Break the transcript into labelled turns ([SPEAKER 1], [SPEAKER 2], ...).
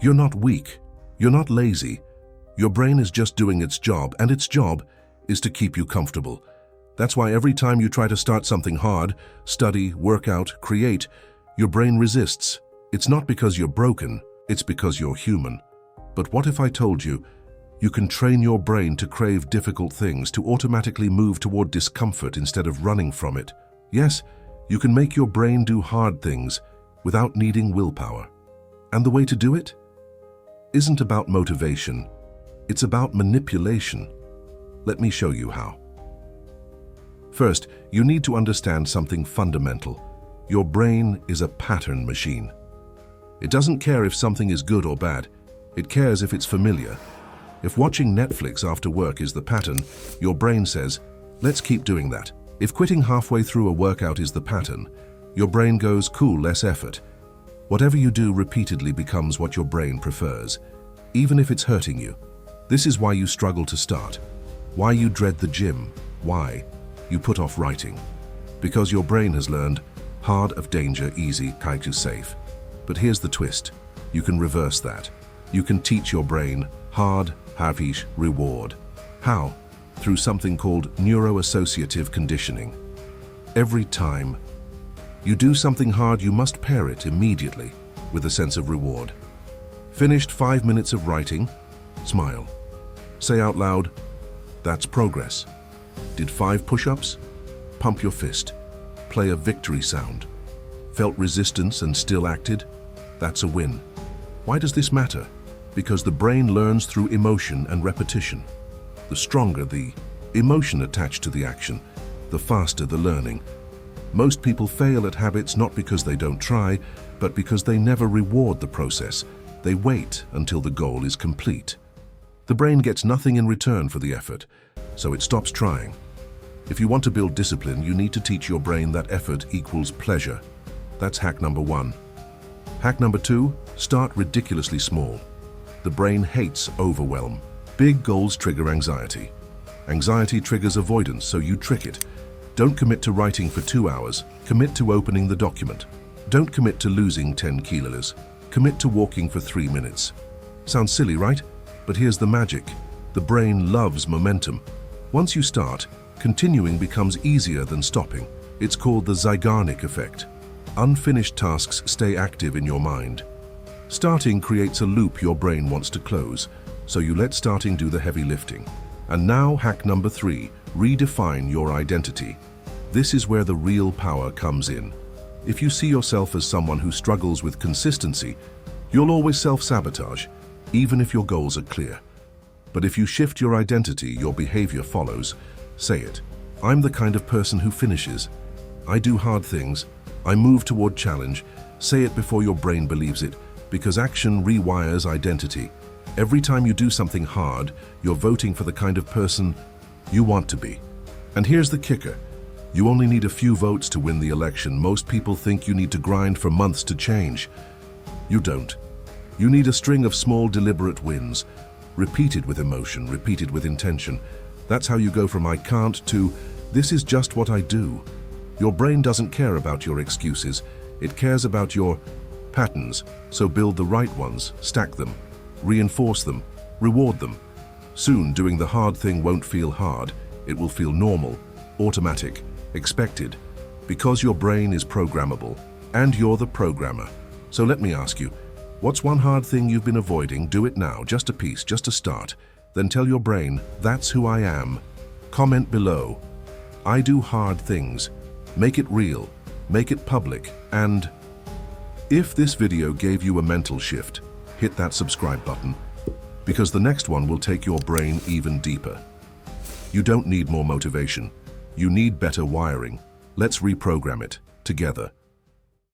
[SPEAKER 1] You're not weak. You're not lazy. Your brain is just doing its job, and its job is to keep you comfortable. That's why every time you try to start something hard, study, work out, create, your brain resists. It's not because you're broken, it's because you're human. But what if I told you, you can train your brain to crave difficult things, to automatically move toward discomfort instead of running from it? Yes, you can make your brain do hard things without needing willpower. And the way to do it isn't about motivation, it's about manipulation. Let me show you how. First, you need to understand something fundamental. Your brain is a pattern machine. It doesn't care if something is good or bad. It cares if it's familiar. If watching Netflix after work is the pattern, your brain says, let's keep doing that. If quitting halfway through a workout is the pattern, your brain goes, cool, less effort. Whatever you do repeatedly becomes what your brain prefers, even if it's hurting you. This is why you struggle to start, why you dread the gym, why you put off writing. Because your brain has learned, hard of danger, easy, kind to safe. But here's the twist. You can reverse that. You can teach your brain, hard, havish, reward. How? Through something called neuroassociative conditioning. Every time you do something hard, you must pair it immediately with a sense of reward. Finished 5 minutes of writing? Smile. Say out loud, that's progress. Did 5 push-ups? Pump your fist. Play a victory sound. Felt resistance and still acted? That's a win. Why does this matter? Because the brain learns through emotion and repetition. The stronger the emotion attached to the action, the faster the learning. Most people fail at habits not because they don't try, but because they never reward the process. They wait until the goal is complete. The brain gets nothing in return for the effort, so it stops trying. If you want to build discipline, you need to teach your brain that effort equals pleasure. That's hack number 1. Hack number 2, start ridiculously small. The brain hates overwhelm. Big goals trigger anxiety. Anxiety triggers avoidance, so you trick it. Don't commit to writing for 2 hours. Commit to opening the document. Don't commit to losing 10 kilos. Commit to walking for 3 minutes. Sounds silly, right? But here's the magic. The brain loves momentum. Once you start, continuing becomes easier than stopping. It's called the Zeigarnik effect. Unfinished tasks stay active in your mind. Starting creates a loop your brain wants to close, so you let starting do the heavy lifting. And now hack number 3, redefine your identity. This is where the real power comes in. If you see yourself as someone who struggles with consistency, you'll always self-sabotage, even if your goals are clear. But if you shift your identity, your behavior follows. Say it. I'm the kind of person who finishes. I do hard things. I move toward challenge. Say it before your brain believes it, because action rewires identity. Every time you do something hard, you're voting for the kind of person you want to be. And here's the kicker. You only need a few votes to win the election. Most people think you need to grind for months to change. You don't. You need a string of small, deliberate wins, repeated with emotion, repeated with intention. That's how you go from I can't to this is just what I do. Your brain doesn't care about your excuses. It cares about your patterns. So build the right ones, stack them, reinforce them, reward them. Soon, doing the hard thing won't feel hard. It will feel normal, automatic, expected, because your brain is programmable, and you're the programmer. So let me ask you, what's one hard thing you've been avoiding? Do it now, just a piece, just a start. Then tell your brain, that's who I am. Comment below. I do hard things. Make it real, make it public, and if this video gave you a mental shift, hit that subscribe button, because the next one will take your brain even deeper. You don't need more motivation. You need better wiring. Let's reprogram it together.